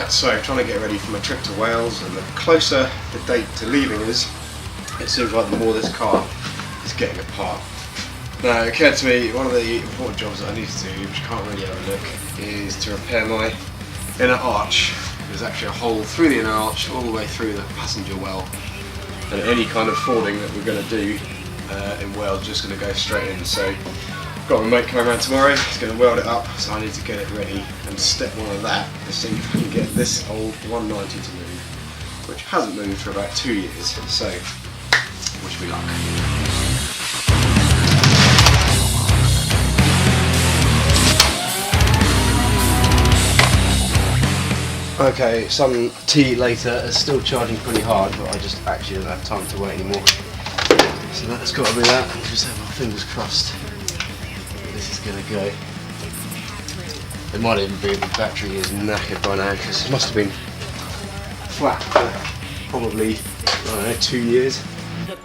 Right, so I'm trying to get ready for my trip to Wales, and the closer the date to leaving is, it seems like the more this car is getting apart. Now, it occurred to me, one of the important jobs that I need to do, which I can't really overlook, is to repair my inner arch. There's actually a hole through the inner arch all the way through the passenger well, and any kind of fording that we're going to do in Wales is just going to go straight in. So got my mate coming around tomorrow, he's going to weld it up, so I need to get it ready. And step one of that is see if we can get this old 190 to move, which hasn't moved for about 2 years, so wish me luck. Okay, some tea later, it's still charging pretty hard, but I just actually don't have time to wait anymore. So that's got to be that, and just have my fingers crossed this is going to go. It might even be the battery is knackered by now, because it must have been flat for probably, I don't know, 2 years. The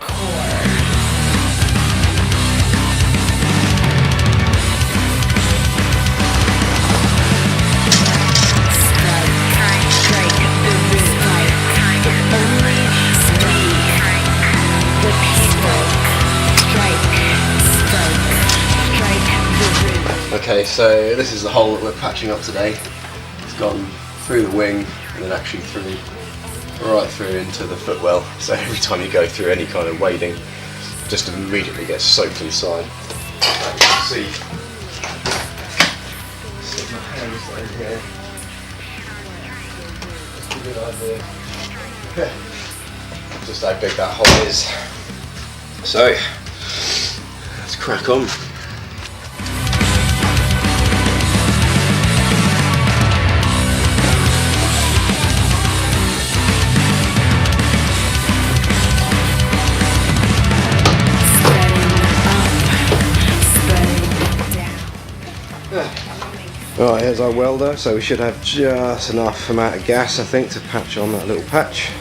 Okay, so this is the hole that we're patching up today. It's gone through the wing and then actually through, right through into the footwell. So every time you go through any kind of wading, it just immediately gets soaked inside. You can see, stick my hands down here. That's a good idea. Just how big that hole is. So let's crack on. Right, here's our welder, so we should have just enough amount of gas, I think, to patch on that little patch.